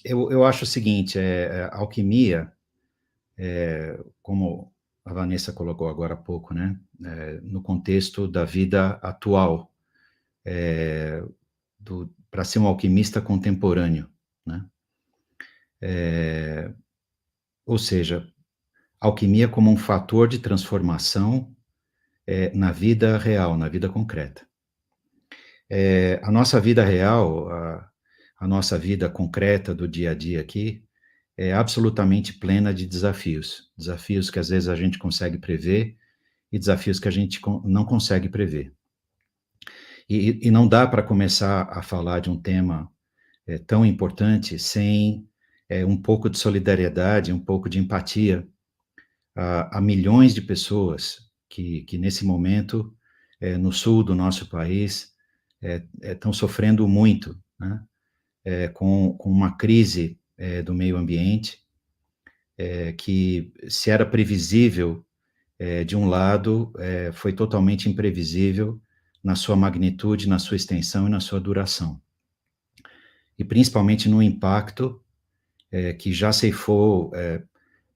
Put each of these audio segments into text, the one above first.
Eu acho o seguinte, a alquimia, como a Vanessa colocou agora há pouco, né, no contexto da vida atual, eh, para ser um alquimista contemporâneo, né? Eh, ou seja, alquimia como um fator de transformação, na vida real, na vida concreta. A nossa vida real, a nossa vida concreta do dia a dia aqui, é absolutamente plena de desafios. Desafios que às vezes a gente consegue prever e desafios que a gente não consegue prever. E não dá para começar a falar de um tema tão importante sem um pouco de solidariedade, um pouco de empatia a milhões de pessoas que nesse momento, no sul do nosso país, estão sofrendo muito, né? Com uma crise do meio ambiente, que se era previsível de um lado, foi totalmente imprevisível na sua magnitude, na sua extensão e na sua duração. E principalmente no impacto que já ceifou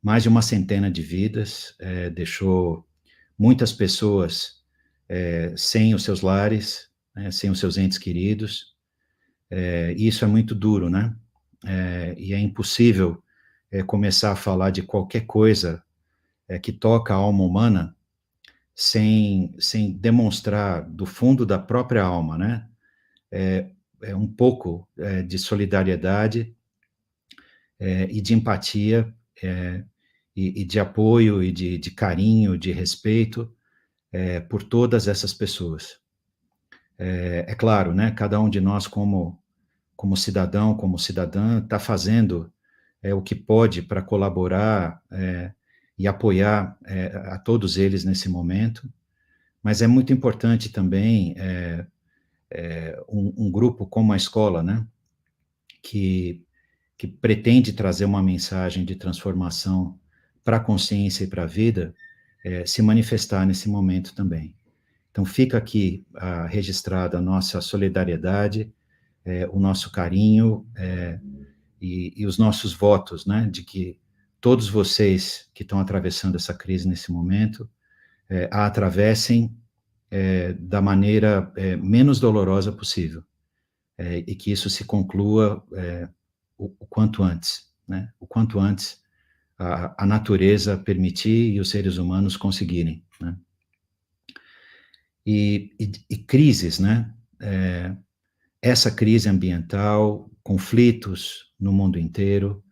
mais de uma centena de vidas, deixou muitas pessoas sem os seus lares, né, sem os seus entes queridos, e isso é muito duro, né? E é impossível começar a falar de qualquer coisa que toca a alma humana sem demonstrar do fundo da própria alma, né, um pouco de solidariedade e de empatia, e de apoio e de carinho, de respeito por todas essas pessoas. É claro, né, cada um de nós como cidadão, como cidadã, está fazendo o que pode para colaborar e apoiar a todos eles nesse momento, mas é muito importante também um grupo como a escola, né, que, que pretende trazer uma mensagem de transformação para a consciência e para a vida, se manifestar nesse momento também. Então, fica aqui registrada a nossa solidariedade, o nosso carinho e os nossos votos, né, de que todos vocês que estão atravessando essa crise nesse momento, a atravessem da maneira menos dolorosa possível, e que isso se conclua o quanto antes, né? O quanto antes a natureza permitir e os seres humanos conseguirem, né? E crises, né? Essa crise ambiental, conflitos no mundo inteiro,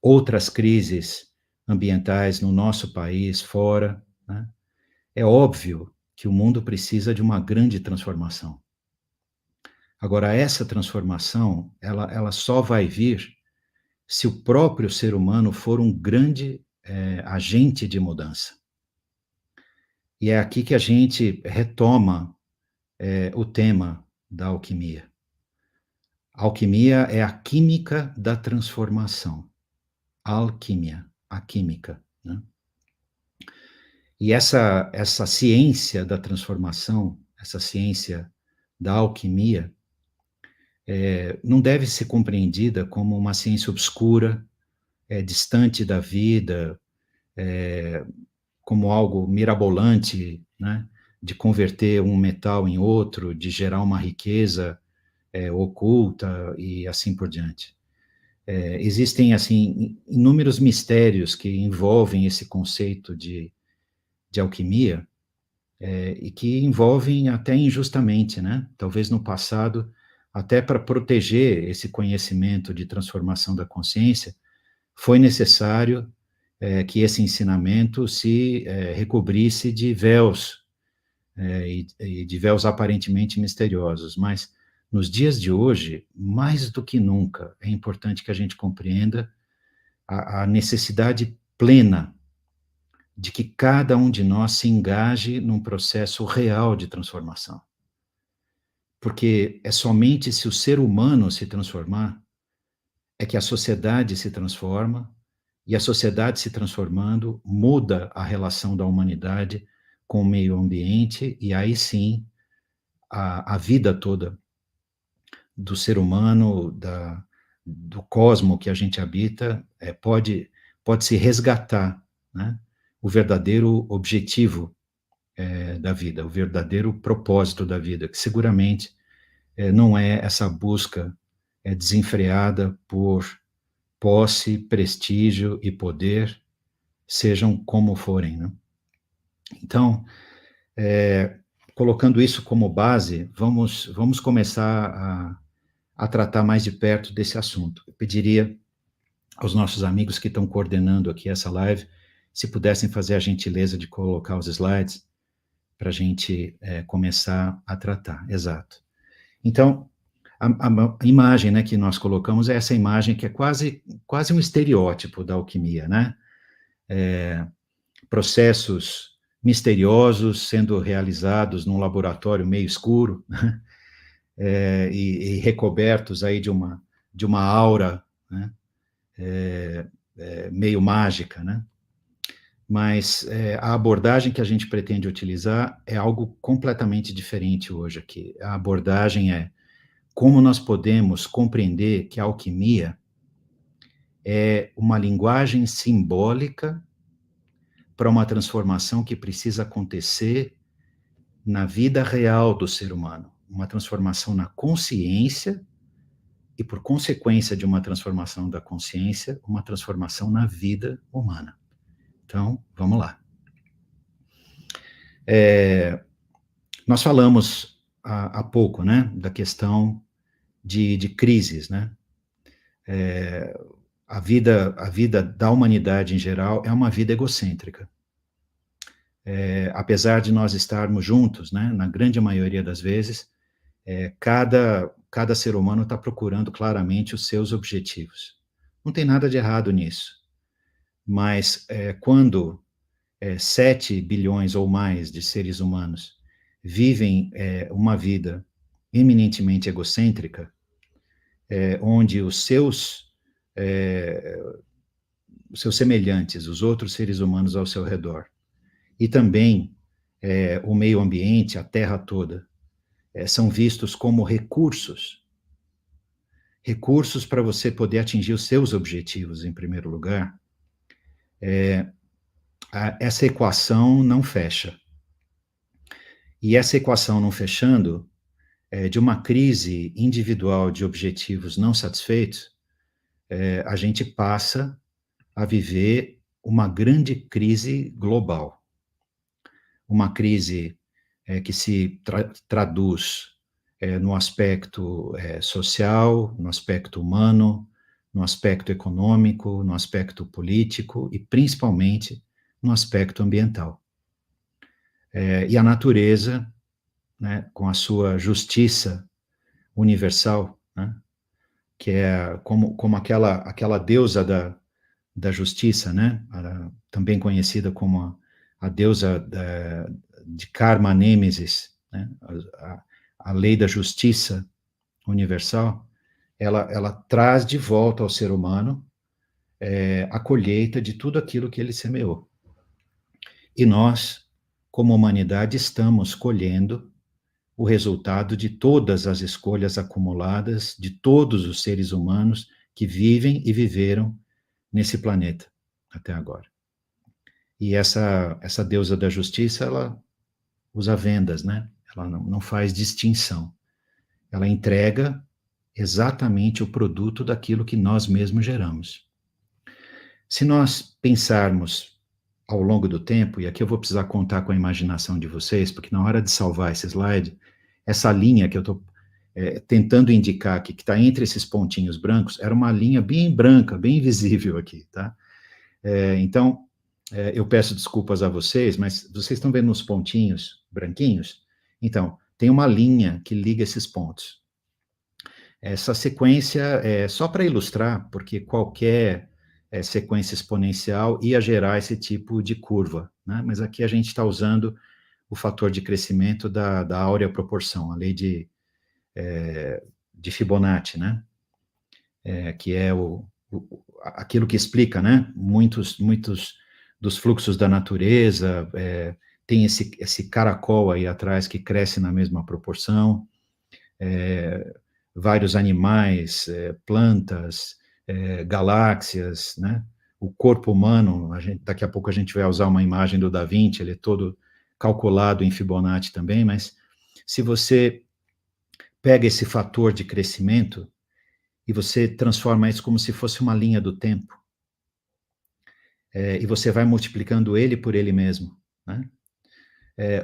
outras crises ambientais no nosso país, fora, né? É óbvio que o mundo precisa de uma grande transformação. Agora, essa transformação, ela só vai vir se o próprio ser humano for um grande agente de mudança. E é aqui que a gente retoma o tema da alquimia. A alquimia é a química da transformação. Alquimia, a química, né? E essa ciência da transformação, essa ciência da alquimia, não deve ser compreendida como uma ciência obscura, distante da vida, como algo mirabolante, né, de converter um metal em outro, de gerar uma riqueza oculta e assim por diante. Existem, assim, inúmeros mistérios que envolvem esse conceito de alquimia, e que envolvem até injustamente, né? Talvez no passado, até para proteger esse conhecimento de transformação da consciência, foi necessário que esse ensinamento se recobrisse de véus, e de véus aparentemente misteriosos, mas nos dias de hoje, mais do que nunca, é importante que a gente compreenda a necessidade plena de que cada um de nós se engaje num processo real de transformação. Porque é somente se o ser humano se transformar, é que a sociedade se transforma, e a sociedade se transformando muda a relação da humanidade com o meio ambiente, e aí sim a vida toda do ser humano, do cosmo que a gente habita, pode se resgatar, né, o verdadeiro objetivo da vida, o verdadeiro propósito da vida, que seguramente não é essa busca desenfreada por posse, prestígio e poder, sejam como forem, né? Então, colocando isso como base, vamos começar a tratar mais de perto desse assunto. Eu pediria aos nossos amigos que estão coordenando aqui essa live, se pudessem fazer a gentileza de colocar os slides para a gente começar a tratar. Exato. Então, a imagem, né, que nós colocamos é essa imagem que é quase um estereótipo da alquimia, né? Processos misteriosos sendo realizados num laboratório meio escuro, e recobertos aí de uma aura, né, meio mágica, né? Mas a abordagem que a gente pretende utilizar é algo completamente diferente hoje aqui. A abordagem é como nós podemos compreender que a alquimia é uma linguagem simbólica para uma transformação que precisa acontecer na vida real do ser humano, uma transformação na consciência e, por consequência de uma transformação da consciência, uma transformação na vida humana. Então, vamos lá. Nós falamos há pouco, né, da questão de crises, né? A vida da humanidade em geral é uma vida egocêntrica. Apesar de nós estarmos juntos, né, na grande maioria das vezes, cada ser humano está procurando claramente os seus objetivos. Não tem nada de errado nisso. Mas quando 7 bilhões ou mais de seres humanos vivem uma vida eminentemente egocêntrica, onde os seus semelhantes, os outros seres humanos ao seu redor, e também o meio ambiente, a Terra toda, são vistos como recursos para você poder atingir os seus objetivos, em primeiro lugar, essa equação não fecha. E essa equação não fechando, de uma crise individual de objetivos não satisfeitos, a gente passa a viver uma grande crise global. Uma crise que se traduz no aspecto social, no aspecto humano, no aspecto econômico, no aspecto político e, principalmente, no aspecto ambiental. E a natureza, né, com a sua justiça universal, né, que é como aquela deusa da justiça, né, também conhecida como a deusa de Karma Nêmesis, né, a lei da justiça universal, ela traz de volta ao ser humano a colheita de tudo aquilo que ele semeou. E nós, como humanidade, estamos colhendo o resultado de todas as escolhas acumuladas de todos os seres humanos que vivem e viveram nesse planeta até agora. E essa deusa da justiça, ela usa vendas, né? Ela não faz distinção. Ela entrega exatamente o produto daquilo que nós mesmos geramos. Se nós pensarmos ao longo do tempo, e aqui eu vou precisar contar com a imaginação de vocês, porque na hora de salvar esse slide, essa linha que eu estou tentando indicar aqui, que está entre esses pontinhos brancos, era uma linha bem branca, bem visível aqui, tá? Então, eu peço desculpas a vocês, mas vocês estão vendo os pontinhos branquinhos? Então, tem uma linha que liga esses pontos. Essa sequência é só para ilustrar, porque qualquer sequência exponencial ia gerar esse tipo de curva, né? Mas aqui a gente está usando o fator de crescimento da áurea proporção, a lei de Fibonacci, né? Que é aquilo que explica, né? Muitos dos fluxos da natureza, tem esse caracol aí atrás que cresce na mesma proporção, vários animais, plantas, galáxias, né? O corpo humano, daqui a pouco a gente vai usar uma imagem do Da Vinci, ele é todo calculado em Fibonacci também, mas se você pega esse fator de crescimento e você transforma isso como se fosse uma linha do tempo, e você vai multiplicando ele por ele mesmo, né?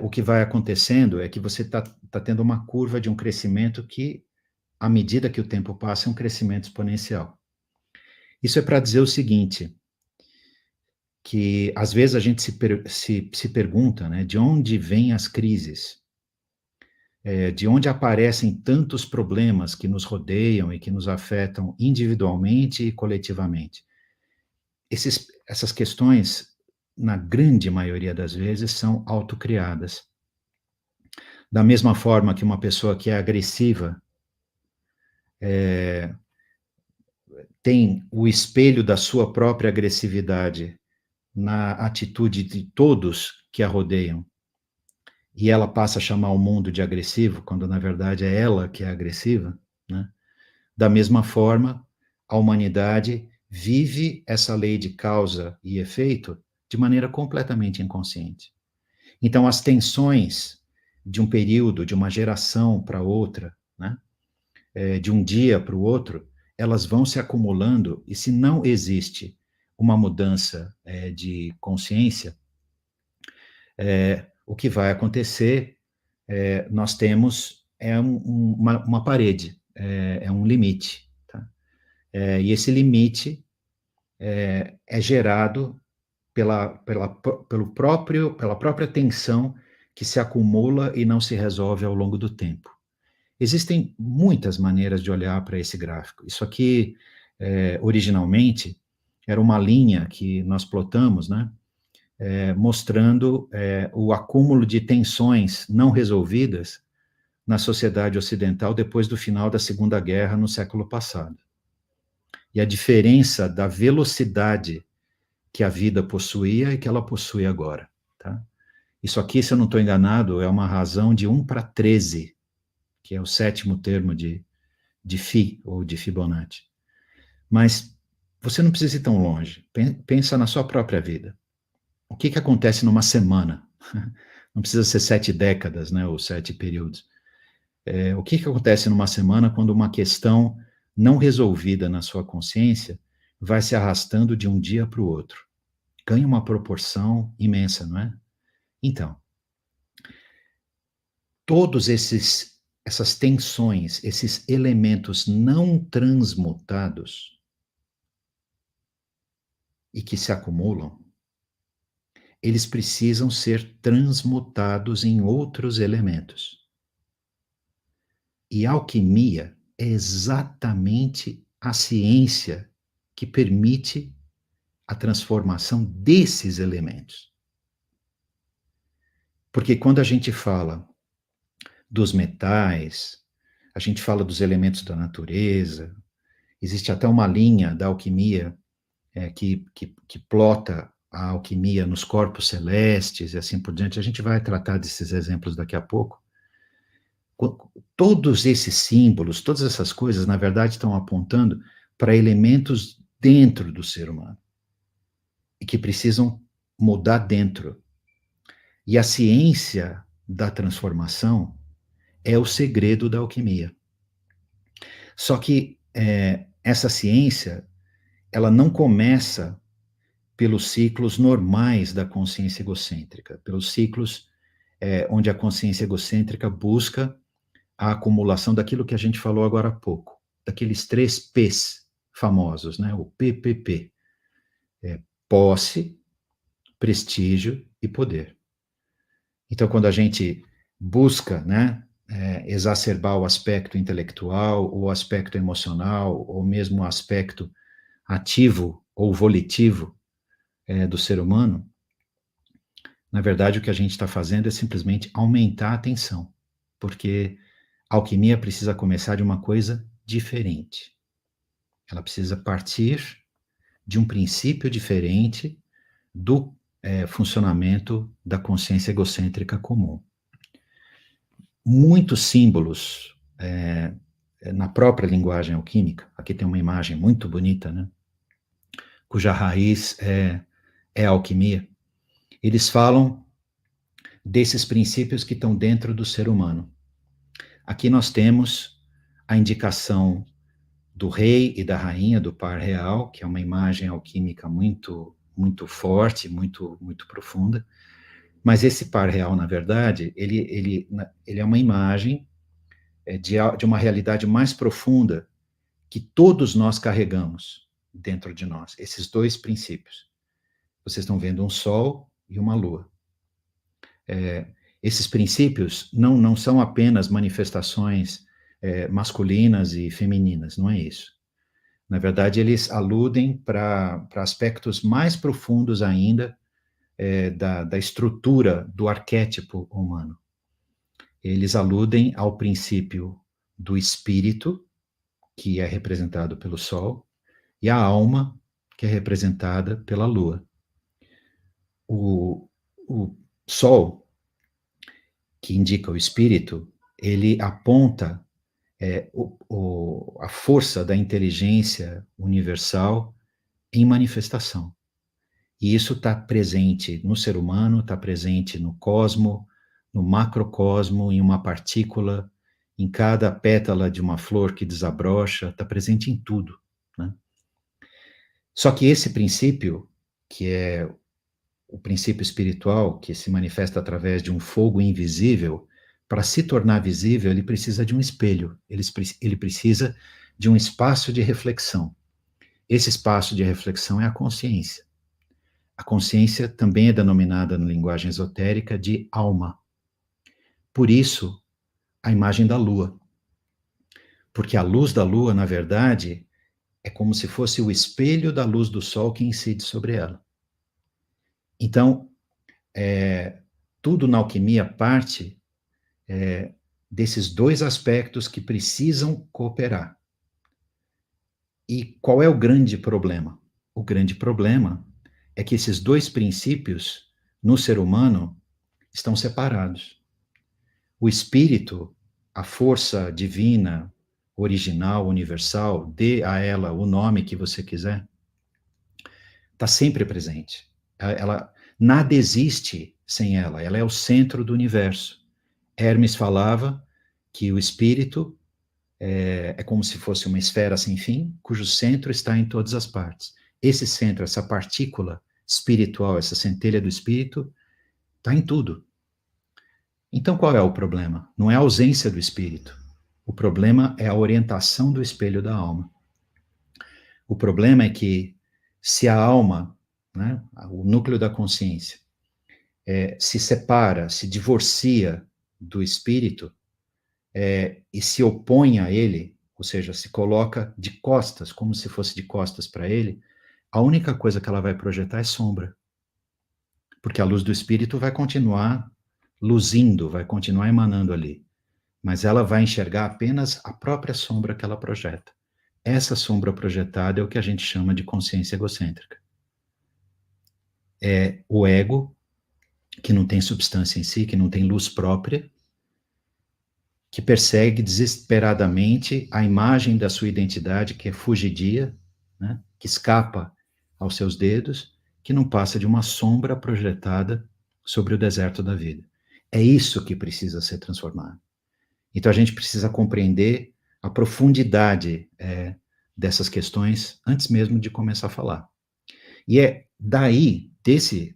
O que vai acontecendo é que você tá tendo uma curva de um crescimento que, à medida que o tempo passa, é um crescimento exponencial. Isso é para dizer o seguinte, que às vezes a gente se pergunta, né, de onde vêm as crises, de onde aparecem tantos problemas que nos rodeiam e que nos afetam individualmente e coletivamente. Essas questões, na grande maioria das vezes, são autocriadas. Da mesma forma que uma pessoa que é agressiva tem o espelho da sua própria agressividade na atitude de todos que a rodeiam, e ela passa a chamar o mundo de agressivo, quando na verdade é ela que é agressiva, né? Da mesma forma, a humanidade vive essa lei de causa e efeito de maneira completamente inconsciente. Então, as tensões de um período, de uma geração para outra, né? De um dia para o outro, elas vão se acumulando, e se não existe uma mudança de consciência, o que vai acontecer, nós temos uma parede, um limite. Tá? E esse limite é gerado pela própria tensão que se acumula e não se resolve ao longo do tempo. Existem muitas maneiras de olhar para esse gráfico. Isso aqui, originalmente, era uma linha que nós plotamos, né, mostrando o acúmulo de tensões não resolvidas na sociedade ocidental depois do final da Segunda Guerra no século passado. E a diferença da velocidade que a vida possuía e que ela possui agora. Tá? Isso aqui, se eu não estou enganado, é uma razão de 1/13, que é o sétimo termo de Phi, ou de Fibonacci. Mas você não precisa ir tão longe. Pensa na sua própria vida. O que acontece numa semana? Não precisa ser 7 décadas, né, ou 7 períodos. O que acontece numa semana quando uma questão não resolvida na sua consciência vai se arrastando de um dia para o outro? Ganha uma proporção imensa, não é? Então, todos essas tensões, esses elementos não transmutados e que se acumulam, eles precisam ser transmutados em outros elementos. E a alquimia é exatamente a ciência que permite a transformação desses elementos. Porque quando a gente fala dos metais, a gente fala dos elementos da natureza, existe até uma linha da alquimia que plota a alquimia nos corpos celestes e assim por diante. A gente vai tratar desses exemplos daqui a pouco. Todos esses símbolos, todas essas coisas, na verdade, estão apontando para elementos dentro do ser humano e que precisam mudar dentro. E a ciência da transformação é o segredo da alquimia. Só que essa ciência, ela não começa pelos ciclos normais da consciência egocêntrica, pelos ciclos onde a consciência egocêntrica busca a acumulação daquilo que a gente falou agora há pouco, daqueles 3 P's famosos, né? O PPP, posse, prestígio e poder. Então, quando a gente busca, né, exacerbar o aspecto intelectual, o aspecto emocional, ou mesmo o aspecto ativo ou volitivo do ser humano, na verdade, o que a gente está fazendo é simplesmente aumentar a tensão, porque a alquimia precisa começar de uma coisa diferente. Ela precisa partir de um princípio diferente do funcionamento da consciência egocêntrica comum. Muitos símbolos na própria linguagem alquímica, aqui tem uma imagem muito bonita, né? Cuja raiz é a alquimia, eles falam desses princípios que estão dentro do ser humano. Aqui nós temos a indicação do rei e da rainha, do par real, que é uma imagem alquímica muito, muito forte, muito, muito profunda. Mas esse par real, na verdade, ele é uma imagem de uma realidade mais profunda que todos nós carregamos dentro de nós, esses dois princípios. Vocês estão vendo um sol e uma lua. Esses princípios não são apenas manifestações masculinas e femininas, não é isso. Na verdade, eles aludem para aspectos mais profundos ainda da estrutura do arquétipo humano. Eles aludem ao princípio do espírito, que é representado pelo Sol, e a alma, que é representada pela Lua. O Sol, que indica o espírito, ele aponta a força da inteligência universal em manifestação. E isso está presente no ser humano, está presente no cosmo, no macrocosmo, em uma partícula, em cada pétala de uma flor que desabrocha, está presente em tudo, né? Só que esse princípio, que é o princípio espiritual, que se manifesta através de um fogo invisível, para se tornar visível, ele precisa de um espelho, ele precisa de um espaço de reflexão. Esse espaço de reflexão é a consciência. A consciência também é denominada na linguagem esotérica de alma. Por isso, a imagem da lua. Porque a luz da lua, na verdade, é como se fosse o espelho da luz do sol que incide sobre ela. Então, tudo na alquimia parte desses dois aspectos que precisam cooperar. E qual é o grande problema? O grande problema é que esses dois princípios, no ser humano, estão separados. O espírito, a força divina, original, universal, dê a ela o nome que você quiser, está sempre presente. Nada existe sem ela, ela é o centro do universo. Hermes falava que o espírito é como se fosse uma esfera sem fim, cujo centro está em todas as partes. Esse centro, essa partícula espiritual, essa centelha do espírito, está em tudo. Então, qual é o problema? Não é a ausência do espírito. O problema é a orientação do espelho da alma. O problema é que, se a alma, né, o núcleo da consciência, se separa, se divorcia do espírito, e se opõe a ele, ou seja, se coloca de costas, como se fosse de costas para ele, a única coisa que ela vai projetar é sombra. Porque a luz do espírito vai continuar luzindo, vai continuar emanando ali. Mas ela vai enxergar apenas a própria sombra que ela projeta. Essa sombra projetada é o que a gente chama de consciência egocêntrica. É o ego, que não tem substância em si, que não tem luz própria, que persegue desesperadamente a imagem da sua identidade, que é fugidia, né, que escapa aos seus dedos, que não passa de uma sombra projetada sobre o deserto da vida. É isso que precisa ser transformado. Então a gente precisa compreender a profundidade dessas questões antes mesmo de começar a falar. E é daí, desse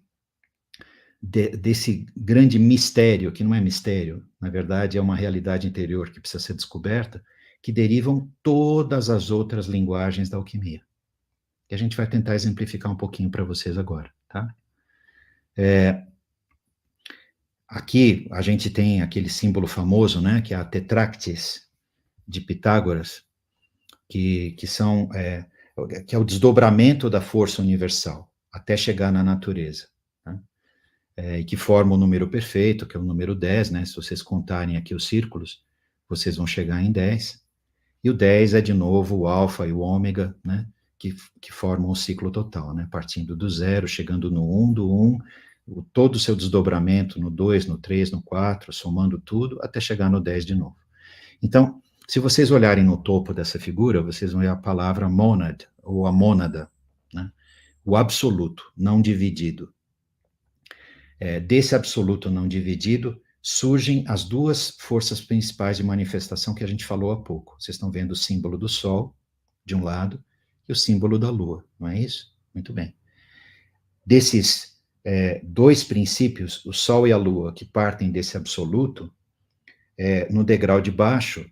grande mistério, que não é mistério, na verdade é uma realidade interior que precisa ser descoberta, que derivam todas as outras linguagens da alquimia. E a gente vai tentar exemplificar um pouquinho para vocês agora, tá? Aqui a gente tem aquele símbolo famoso, né, que é a tetractis de Pitágoras, que é o desdobramento da força universal até chegar na natureza, né? E que forma o número perfeito, que é o número 10, né? Se vocês contarem aqui os círculos, vocês vão chegar em 10. E o 10 é, de novo, o alfa e o ômega, né? Que formam o ciclo total, né? Partindo do 0, chegando no 1, do 1, todo o seu desdobramento no 2, no 3, no 4, somando tudo, até chegar no 10 de novo. Então, Se vocês olharem no topo dessa figura, vocês vão ver a palavra monad, ou a mônada, né? O absoluto, não dividido. Desse absoluto não dividido, surgem as duas forças principais de manifestação que a gente falou há pouco. Vocês estão vendo o símbolo do Sol, de um lado, e o símbolo da Lua, não é isso? Muito bem. Desses dois princípios, o Sol e a Lua, que partem desse absoluto, no degrau de baixo,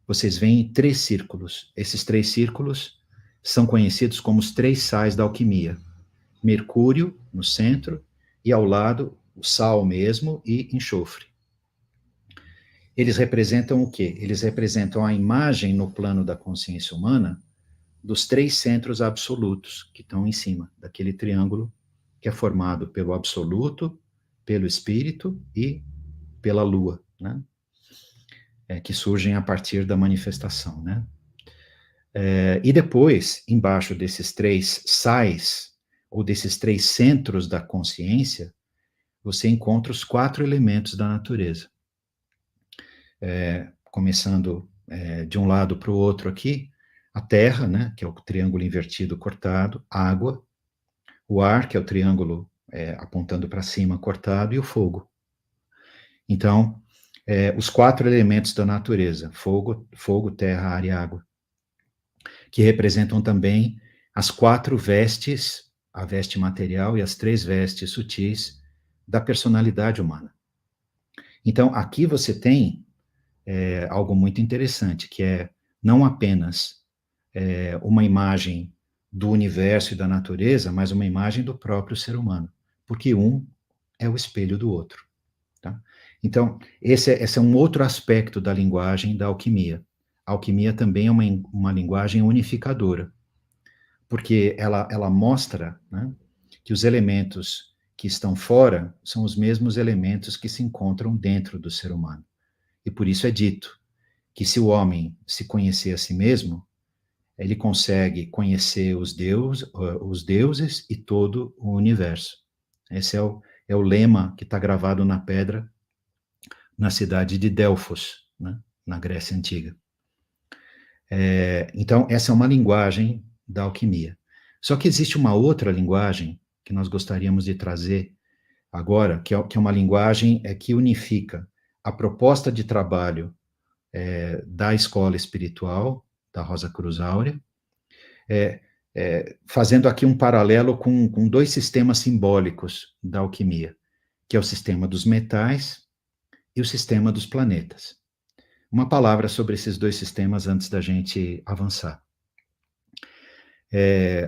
vocês veem 3 círculos. Esses 3 círculos são conhecidos como os 3 sais da alquimia. Mercúrio, no centro, e ao lado, o sal mesmo e enxofre. Eles representam o quê? Eles representam a imagem no plano da consciência humana dos 3 centros absolutos que estão em cima daquele triângulo que é formado pelo absoluto, pelo espírito e pela lua, né? Que surgem a partir da manifestação, né? E depois, embaixo desses 3 sais, ou desses 3 centros da consciência, você encontra os 4 elementos da natureza. Começando de um lado para o outro aqui, a terra, né, que é o triângulo invertido cortado, água, o ar, que é o triângulo apontando para cima cortado, e o fogo. Então, os 4 elementos da natureza, fogo, terra, ar e água, que representam também as 4 vestes, a veste material e as 3 vestes sutis da personalidade humana. Então, aqui você tem algo muito interessante, que é não apenas uma imagem do universo e da natureza, mas uma imagem do próprio ser humano, porque um é o espelho do outro. Tá? Então, esse é um outro aspecto da linguagem da alquimia. A alquimia também é uma linguagem unificadora, porque ela mostra, né, que os elementos que estão fora são os mesmos elementos que se encontram dentro do ser humano. E por isso é dito que se o homem se conhecer a si mesmo, ele consegue conhecer os deuses e todo o universo. Esse é o lema que está gravado na pedra na cidade de Delfos, né, na Grécia Antiga. Então, essa é uma linguagem da alquimia. Só que existe uma outra linguagem que nós gostaríamos de trazer agora, que é uma linguagem que unifica a proposta de trabalho da escola espiritual, da Rosa Cruz Áurea, fazendo aqui um paralelo com 2 sistemas simbólicos da alquimia, que é o sistema dos metais e o sistema dos planetas. Uma palavra sobre esses 2 sistemas antes da gente avançar.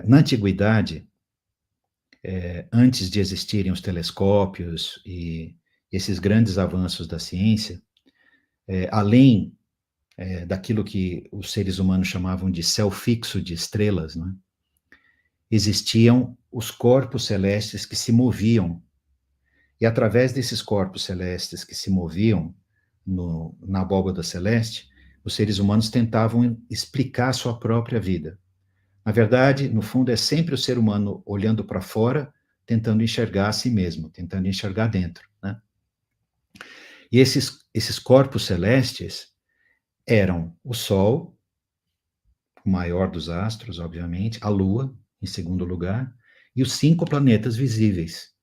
Na antiguidade, antes de existirem os telescópios e esses grandes avanços da ciência, além daquilo que os seres humanos chamavam de céu fixo de estrelas, né, existiam os corpos celestes que se moviam, e através desses corpos celestes que se moviam na abóbada celeste, os seres humanos tentavam explicar a sua própria vida. Na verdade, no fundo, é sempre o ser humano olhando para fora, tentando enxergar a si mesmo, tentando enxergar dentro, né? E esses corpos celestes eram o Sol, o maior dos astros, obviamente, a Lua, em segundo lugar, e os 5 planetas visíveis,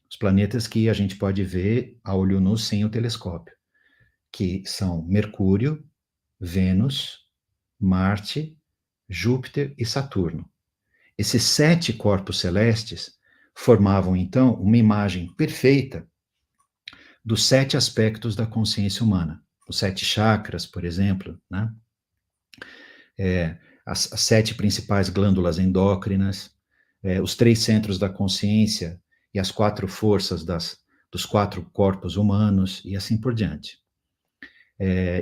os planetas que a gente pode ver a olho nu sem o telescópio, que são Mercúrio, Vênus, Marte, Júpiter e Saturno. Esses 7 corpos celestes formavam, então, uma imagem perfeita dos 7 aspectos da consciência humana. Os 7 chakras, por exemplo, né? As 7 principais glândulas endócrinas, os 3 centros da consciência e as 4 forças dos 4 corpos humanos, e assim por diante.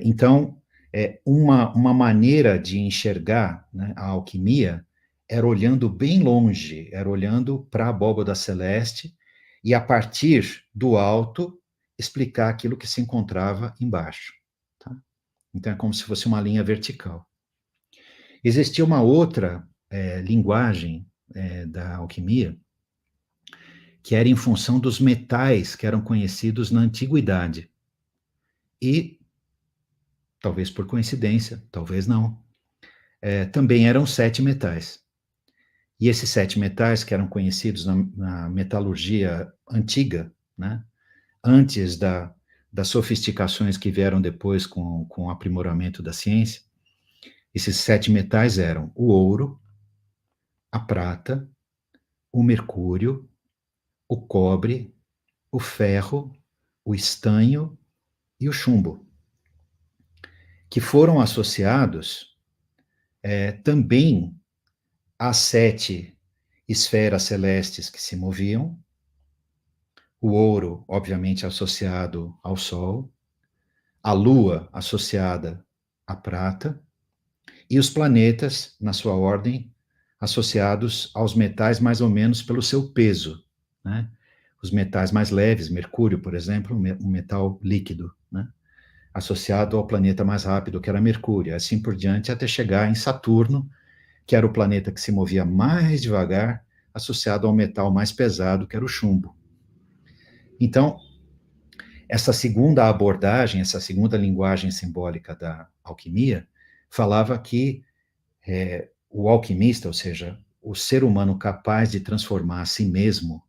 Então, uma maneira de enxergar, né, a alquimia era olhando bem longe, era olhando para a abóbada celeste e, a partir do alto, explicar aquilo que se encontrava embaixo. Tá? Então, é como se fosse uma linha vertical. Existia uma outra linguagem da alquimia, que era em função dos metais que eram conhecidos na antiguidade. E talvez por coincidência, talvez não, também eram 7 metais. E esses 7 metais, que eram conhecidos na metalurgia antiga, né, antes das sofisticações que vieram depois com o aprimoramento da ciência, esses 7 metais eram o ouro, a prata, o mercúrio, o cobre, o ferro, o estanho e o chumbo, que foram associados também às 7 esferas celestes que se moviam, o ouro, obviamente, associado ao Sol, a Lua associada à prata, e os planetas, na sua ordem, associados aos metais mais ou menos pelo seu peso, né? Os metais mais leves, Mercúrio, por exemplo, um metal líquido, né? Associado ao planeta mais rápido, que era Mercúrio, assim por diante, até chegar em Saturno, que era o planeta que se movia mais devagar, associado ao metal mais pesado, que era o chumbo. Então, essa segunda abordagem, essa segunda linguagem simbólica da alquimia, falava que o alquimista, ou seja, o ser humano capaz de transformar a si mesmo,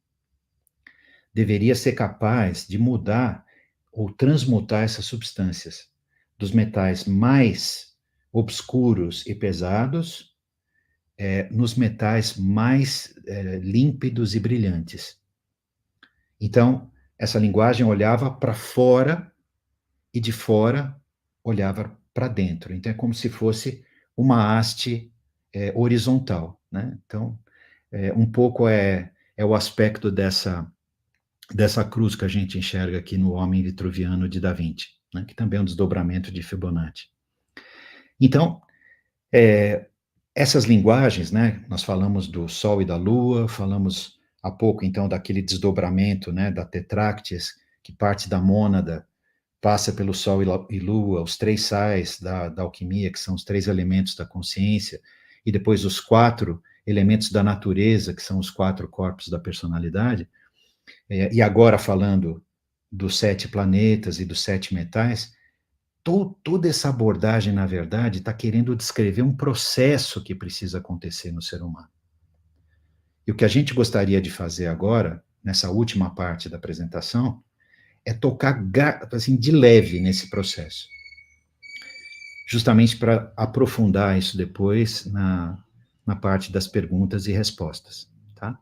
deveria ser capaz de mudar ou transmutar essas substâncias dos metais mais obscuros e pesados nos metais mais límpidos e brilhantes. Então, essa linguagem olhava para fora e de fora olhava para dentro. Então, é como se fosse uma haste horizontal, né? Então, um pouco é o aspecto dessa cruz que a gente enxerga aqui no Homem Vitruviano de Da Vinci, né? Que também é um desdobramento de Fibonacci. Então, essas linguagens, né? Nós falamos do Sol e da Lua, falamos há pouco, então, daquele desdobramento, né? Da Tetrácteis, que parte da mônada, passa pelo Sol e Lua, os 3 sais da alquimia, que são os 3 elementos da consciência, e depois os 4 elementos da natureza, que são os 4 corpos da personalidade, e agora falando dos 7 planetas e dos 7 metais, toda essa abordagem, na verdade, está querendo descrever um processo que precisa acontecer no ser humano. E o que a gente gostaria de fazer agora, nessa última parte da apresentação, é tocar assim, de leve nesse processo, justamente para aprofundar isso depois na parte das perguntas e respostas, tá?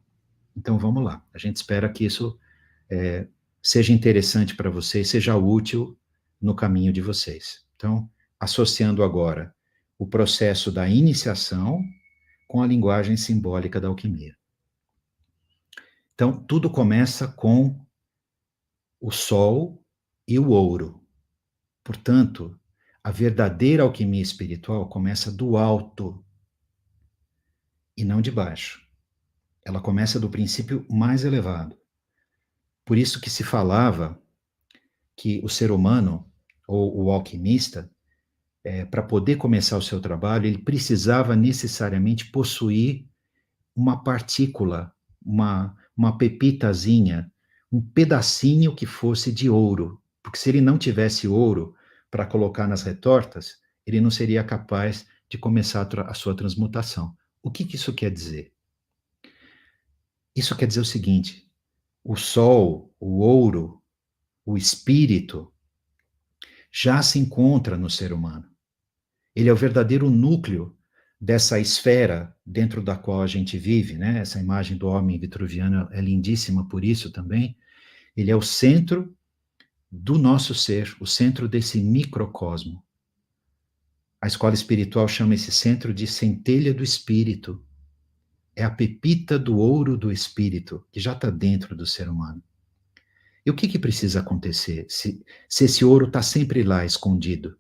Então vamos lá. A gente espera que isso seja interessante para vocês, seja útil no caminho de vocês. Então, associando agora o processo da iniciação com a linguagem simbólica da alquimia. Então, tudo começa com o sol e o ouro. Portanto, a verdadeira alquimia espiritual começa do alto e não de baixo. Ela começa do princípio mais elevado. Por isso que se falava que o ser humano, ou o alquimista, para poder começar o seu trabalho, ele precisava necessariamente possuir uma partícula, uma pepitazinha, um pedacinho que fosse de ouro. Porque se ele não tivesse ouro para colocar nas retortas, ele não seria capaz de começar a sua transmutação. O que isso quer dizer? Isso quer dizer o seguinte: o sol, o ouro, o espírito já se encontra no ser humano. Ele é o verdadeiro núcleo dessa esfera dentro da qual a gente vive, né? Essa imagem do homem vitruviano é lindíssima por isso também. Ele é o centro do nosso ser, o centro desse microcosmo. A escola espiritual chama esse centro de centelha do espírito. É a pepita do ouro do espírito, que já está dentro do ser humano. E o que precisa acontecer se esse ouro está sempre lá, escondido?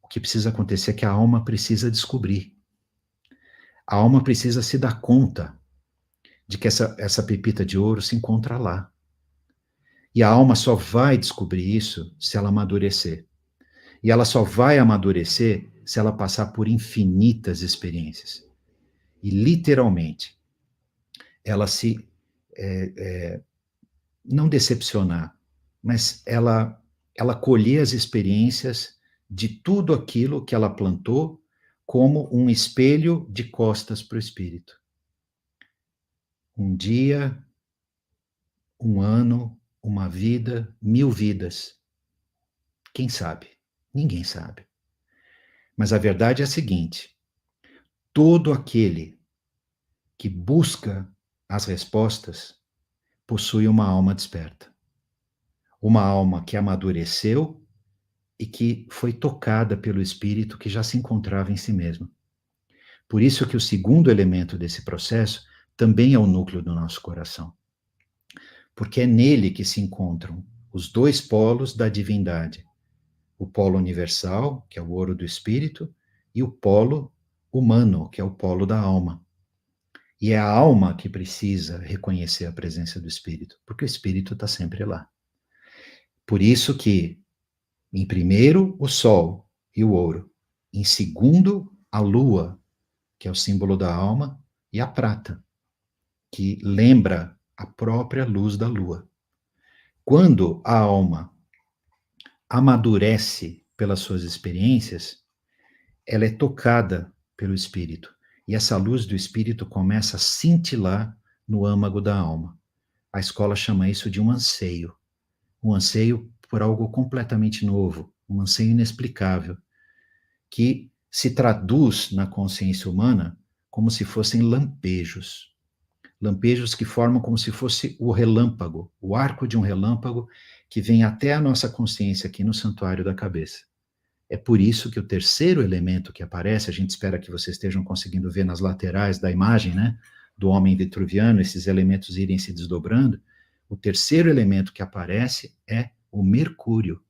O que precisa acontecer é que a alma precisa descobrir. A alma precisa se dar conta de que essa pepita de ouro se encontra lá. E a alma só vai descobrir isso se ela amadurecer. E ela só vai amadurecer se ela passar por infinitas experiências. E, literalmente, ela se não decepcionar, mas ela colher as experiências de tudo aquilo que ela plantou como um espelho de costas para o espírito. Um dia, um ano, uma vida, 1000 vidas. Quem sabe? Ninguém sabe. Mas a verdade é a seguinte: todo aquele que busca as respostas possui uma alma desperta. Uma alma que amadureceu e que foi tocada pelo espírito que já se encontrava em si mesmo. Por isso que o segundo elemento desse processo também é o núcleo do nosso coração. Porque é nele que se encontram os dois polos da divindade. O polo universal, que é o ouro do espírito, e o polo humano, que é o polo da alma. E é a alma que precisa reconhecer a presença do espírito, porque o espírito está sempre lá. Por isso que, em primeiro, o sol e o ouro. Em segundo, a lua, que é o símbolo da alma, e a prata, que lembra a própria luz da lua. Quando a alma amadurece pelas suas experiências, ela é tocada pelo espírito. E essa luz do espírito começa a cintilar no âmago da alma. A escola chama isso de um anseio por algo completamente novo, um anseio inexplicável, que se traduz na consciência humana como se fossem lampejos. Lampejos que formam como se fosse o relâmpago, o arco de um relâmpago que vem até a nossa consciência aqui no santuário da cabeça. É por isso que o terceiro elemento que aparece, a gente espera que vocês estejam conseguindo ver nas laterais da imagem, né, do homem vitruviano, esses elementos irem se desdobrando. O terceiro elemento que aparece é o Mercúrio.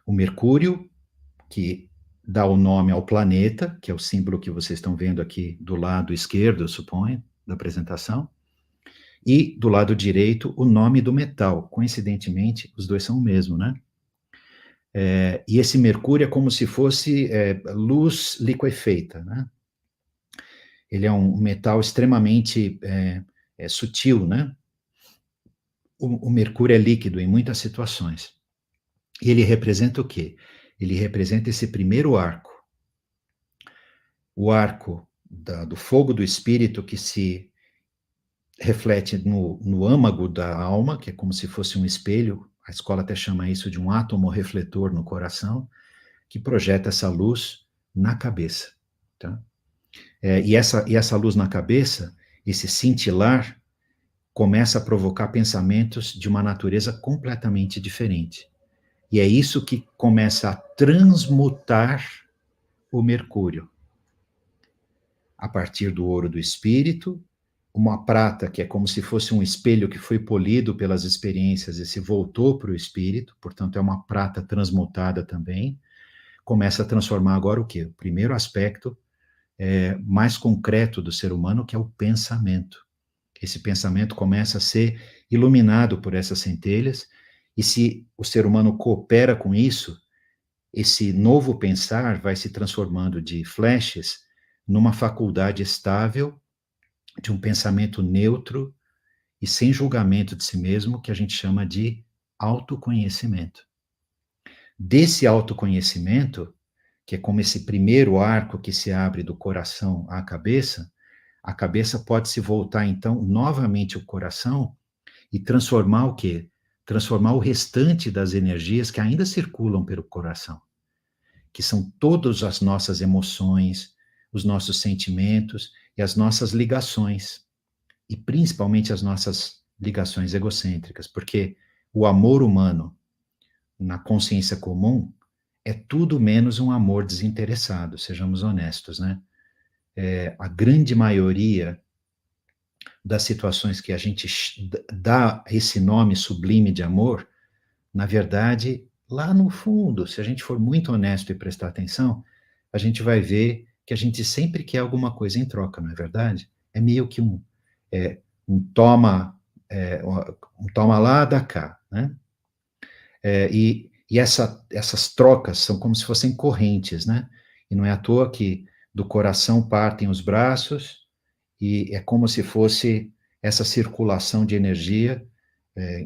O Mercúrio, que dá o nome ao planeta, que é o símbolo que vocês estão vendo aqui do lado esquerdo, eu suponho, da apresentação, e do lado direito o nome do metal. Coincidentemente, os dois são o mesmo, né? E esse mercúrio é como se fosse luz liquefeita, né? Ele é um metal extremamente sutil, né? O mercúrio é líquido em muitas situações. E ele representa o quê? Ele representa esse primeiro arco. O arco do fogo do espírito que se reflete no âmago da alma, que é como se fosse um espelho. A escola até chama isso de um átomo refletor no coração, que projeta essa luz na cabeça. Tá? E essa luz na cabeça, esse cintilar, começa a provocar pensamentos de uma natureza completamente diferente. E é isso que começa a transmutar o mercúrio. A partir do ouro do espírito, uma prata que é como se fosse um espelho que foi polido pelas experiências e se voltou para o espírito, portanto é uma prata transmutada também, começa a transformar agora o quê? O primeiro aspecto mais concreto do ser humano, que é o pensamento. Esse pensamento começa a ser iluminado por essas centelhas, e se o ser humano coopera com isso, esse novo pensar vai se transformando de flashes numa faculdade estável de um pensamento neutro e sem julgamento de si mesmo, que a gente chama de autoconhecimento. Desse autoconhecimento, que é como esse primeiro arco que se abre do coração à cabeça, a cabeça pode se voltar, então, novamente o coração e transformar o quê? Transformar o restante das energias que ainda circulam pelo coração, que são todas as nossas emoções, os nossos sentimentos e as nossas ligações, e principalmente as nossas ligações egocêntricas, porque o amor humano, na consciência comum, é tudo menos um amor desinteressado, sejamos honestos, né? A grande maioria das situações que a gente dá esse nome sublime de amor, na verdade, lá no fundo, se a gente for muito honesto e prestar atenção, a gente vai ver que a gente sempre quer alguma coisa em troca, não é verdade? É meio que um toma, um toma lá, dá cá, né? E essas trocas são como se fossem correntes, né? E não é à toa que do coração partem os braços, e é como se fosse essa circulação de energia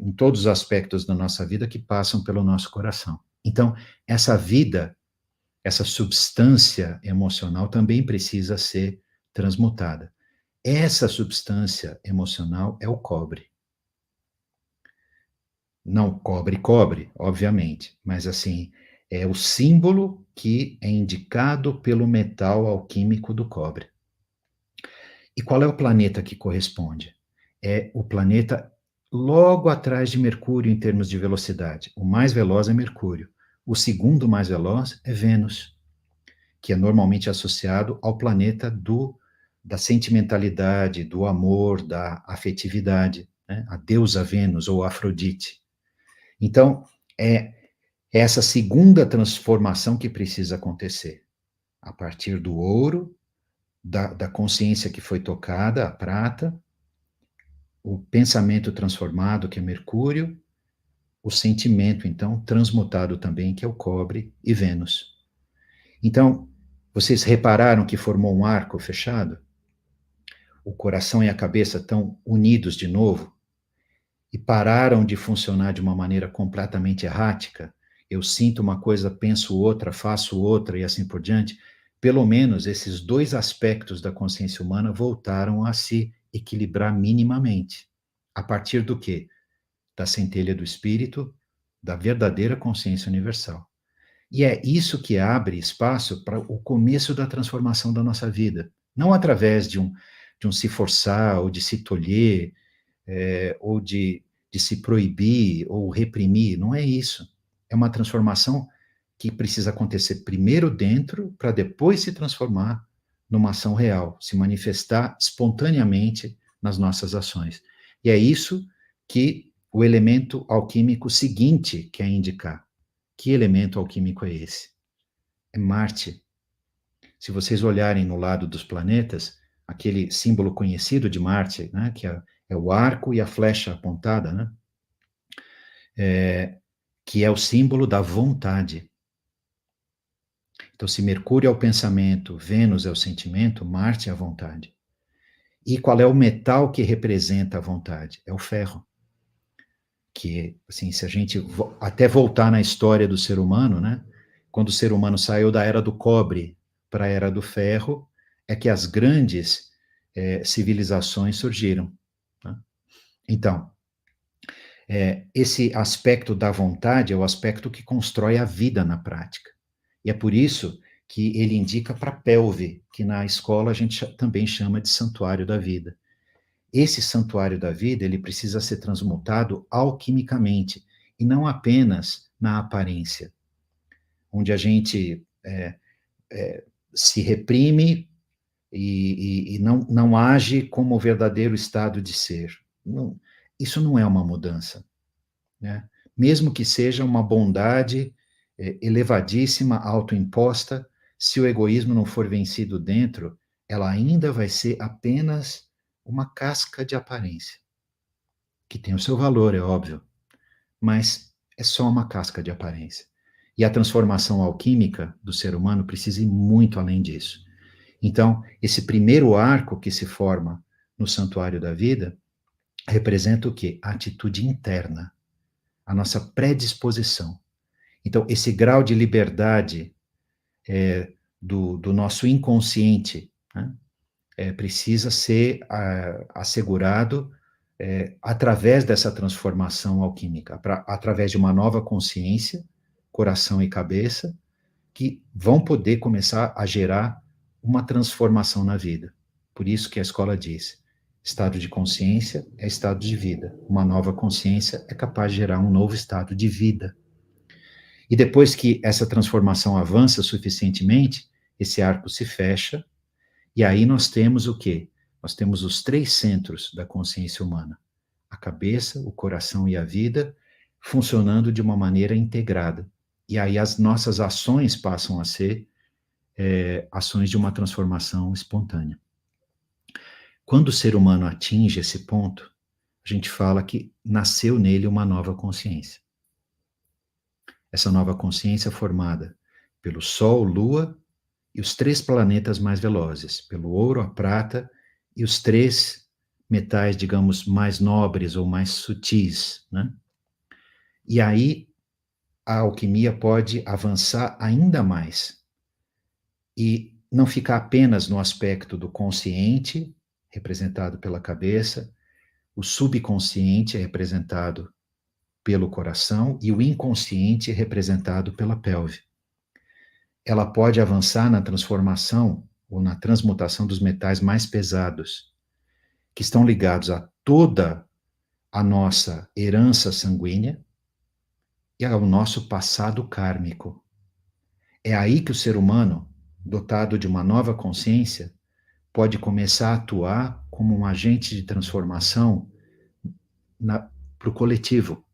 em todos os aspectos da nossa vida que passam pelo nosso coração. Então, essa vida, essa substância emocional também precisa ser transmutada. Essa substância emocional é o cobre. Não cobre, obviamente, mas assim, é o símbolo que é indicado pelo metal alquímico do cobre. E qual é o planeta que corresponde? É o planeta logo atrás de Mercúrio em termos de velocidade. O mais veloz é Mercúrio. O segundo mais veloz é Vênus, que é normalmente associado ao planeta da sentimentalidade, do amor, da afetividade, né? A deusa Vênus ou Afrodite. Então, é essa segunda transformação que precisa acontecer, a partir do ouro, da consciência que foi tocada, a prata, o pensamento transformado, que é Mercúrio, o sentimento, então, transmutado também, que é o cobre e Vênus. Então, vocês repararam que formou um arco fechado? O coração e a cabeça estão unidos de novo e pararam de funcionar de uma maneira completamente errática. Eu sinto uma coisa, penso outra, faço outra e assim por diante. Pelo menos esses dois aspectos da consciência humana voltaram a se equilibrar minimamente. A partir do quê? Da centelha do espírito, da verdadeira consciência universal. E é isso que abre espaço para o começo da transformação da nossa vida. Não através de um se forçar, ou de se tolher, ou de se proibir, ou reprimir. Não é isso. É uma transformação que precisa acontecer primeiro dentro, para depois se transformar numa ação real, se manifestar espontaneamente nas nossas ações. E é isso que o elemento alquímico seguinte quer indicar. Que elemento alquímico é esse? É Marte. Se vocês olharem no lado dos planetas, aquele símbolo conhecido de Marte, né, que é o arco e a flecha apontada, né, que é o símbolo da vontade. Então, se Mercúrio é o pensamento, Vênus é o sentimento, Marte é a vontade. E qual é o metal que representa a vontade? É o ferro. Que, assim, se a gente até voltar na história do ser humano, né? Quando o ser humano saiu da era do cobre para a era do ferro, é que as grandes civilizações surgiram. Tá? Então, esse aspecto da vontade é o aspecto que constrói a vida na prática. E é por isso que ele indica para a pelve, que na escola a gente também chama de santuário da vida. Esse santuário da vida, ele precisa ser transmutado alquimicamente, e não apenas na aparência, onde a gente se reprime e não age como o verdadeiro estado de ser. Não, isso não é uma mudança, né? Mesmo que seja uma bondade elevadíssima, autoimposta, se o egoísmo não for vencido dentro, ela ainda vai ser apenas uma casca de aparência, que tem o seu valor, é óbvio, mas é só uma casca de aparência. E a transformação alquímica do ser humano precisa ir muito além disso. Então, esse primeiro arco que se forma no santuário da vida representa o quê? A atitude interna, a nossa predisposição. Então, esse grau de liberdade do nosso inconsciente, né, precisa ser assegurado através dessa transformação alquímica, através de uma nova consciência, coração e cabeça, que vão poder começar a gerar uma transformação na vida. Por isso que a escola diz: estado de consciência é estado de vida. Uma nova consciência é capaz de gerar um novo estado de vida. E depois que essa transformação avança suficientemente, esse arco se fecha, e aí nós temos o quê? Nós temos os três centros da consciência humana: a cabeça, o coração e a vida, funcionando de uma maneira integrada. E aí as nossas ações passam a ser ações de uma transformação espontânea. Quando o ser humano atinge esse ponto, a gente fala que nasceu nele uma nova consciência. Essa nova consciência é formada pelo Sol, Lua e os três planetas mais velozes, pelo ouro, a prata e os três metais, digamos, mais nobres ou mais sutis, né? E aí a alquimia pode avançar ainda mais e não ficar apenas no aspecto do consciente, representado pela cabeça, o subconsciente é representado pelo coração e o inconsciente é representado pela pelve. Ela pode avançar na transformação ou na transmutação dos metais mais pesados, que estão ligados a toda a nossa herança sanguínea e ao nosso passado kármico. É aí que o ser humano, dotado de uma nova consciência, pode começar a atuar como um agente de transformação para o coletivo.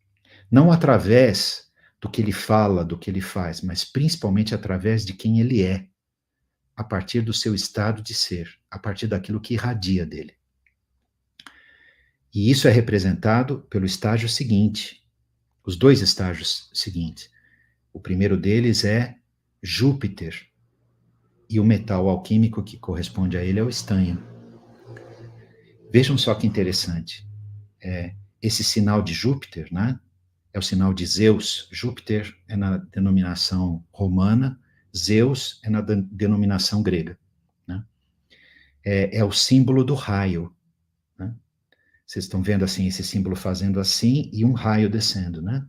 Não através do que ele fala, do que ele faz, mas principalmente através de quem ele é, a partir do seu estado de ser, a partir daquilo que irradia dele. E isso é representado pelo estágio seguinte, os dois estágios seguintes. O primeiro deles é Júpiter, e o metal alquímico que corresponde a ele é o estanho. Vejam só que interessante. Esse sinal de Júpiter, né, é o sinal de Zeus. Júpiter é na denominação romana, Zeus é na denominação grega. Né? É o símbolo do raio. Né? Vocês estão vendo assim esse símbolo fazendo assim e um raio descendo, né?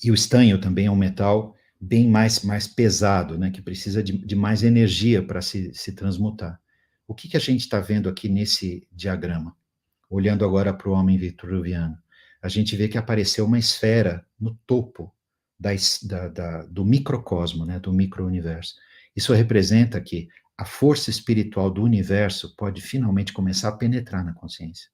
E o estanho também é um metal bem mais pesado, né? Que precisa de mais energia para se transmutar. O que a gente está vendo aqui nesse diagrama? Olhando agora para o homem vitruviano, a gente vê que apareceu uma esfera no topo do microcosmo, né? Do micro-universo. Isso representa que a força espiritual do universo pode finalmente começar a penetrar na consciência,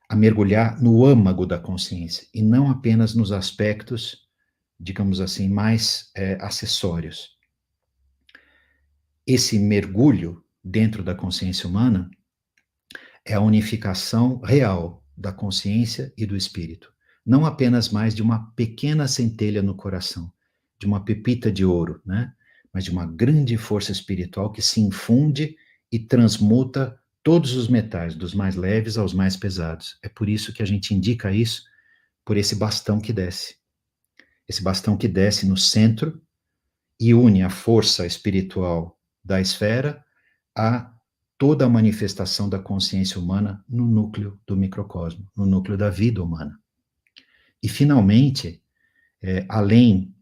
a mergulhar no âmago da consciência, e não apenas nos aspectos, digamos assim, mais acessórios. Esse mergulho dentro da consciência humana é a unificação real da consciência e do espírito. Não apenas mais de uma pequena centelha no coração, de uma pepita de ouro, né? Mas de uma grande força espiritual que se infunde e transmuta todos os metais, dos mais leves aos mais pesados. É por isso que a gente indica isso por esse bastão que desce. Esse bastão que desce no centro e une a força espiritual da esfera a toda a manifestação da consciência humana no núcleo do microcosmo, no núcleo da vida humana. E, finalmente, além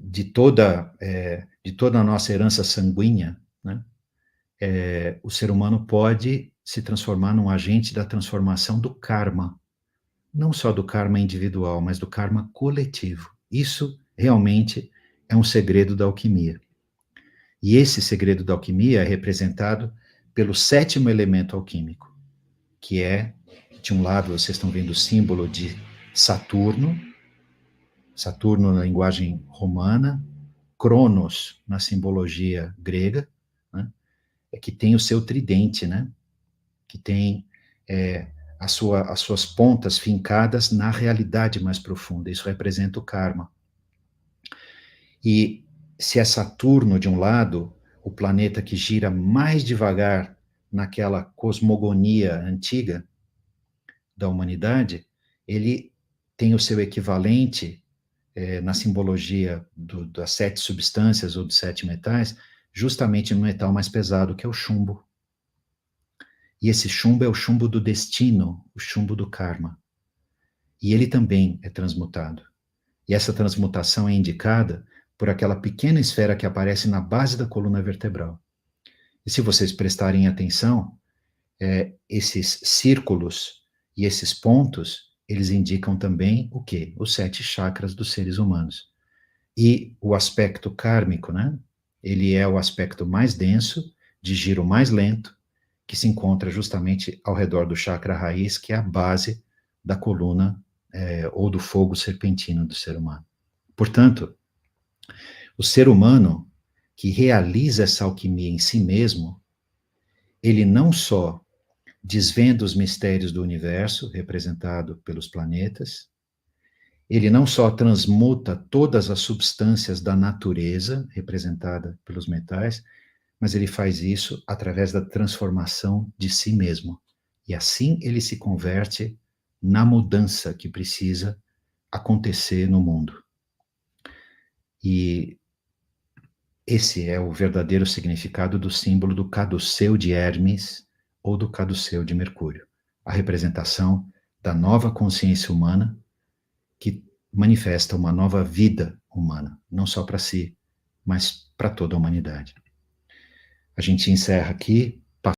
de toda a nossa herança sanguínea, né, o ser humano pode se transformar num agente da transformação do karma, não só do karma individual, mas do karma coletivo. Isso realmente é um segredo da alquimia. E esse segredo da alquimia é representado pelo sétimo elemento alquímico, que é, de um lado, vocês estão vendo o símbolo de Saturno, Saturno na linguagem romana, Cronos na simbologia grega, né, que tem o seu tridente, né, que tem as suas pontas fincadas na realidade mais profunda. Isso representa o karma. E se é Saturno de um lado, o planeta que gira mais devagar naquela cosmogonia antiga da humanidade, ele tem o seu equivalente na simbologia das 7 substâncias ou dos 7 metais, justamente no metal mais pesado, que é o chumbo. E esse chumbo é o chumbo do destino, o chumbo do karma. E ele também é transmutado. E essa transmutação é indicada por aquela pequena esfera que aparece na base da coluna vertebral. E se vocês prestarem atenção, esses círculos e esses pontos, eles indicam também o quê? Os 7 chakras dos seres humanos. E o aspecto kármico, né? Ele é o aspecto mais denso, de giro mais lento, que se encontra justamente ao redor do chakra raiz, que é a base da coluna ou do fogo serpentino do ser humano. Portanto, o ser humano que realiza essa alquimia em si mesmo, ele não só desvenda os mistérios do universo, representado pelos planetas, ele não só transmuta todas as substâncias da natureza, representada pelos metais, mas ele faz isso através da transformação de si mesmo. E assim ele se converte na mudança que precisa acontecer no mundo. E esse é o verdadeiro significado do símbolo do caduceu de Hermes ou do caduceu de Mercúrio, a representação da nova consciência humana que manifesta uma nova vida humana, não só para si, mas para toda a humanidade. A gente encerra aqui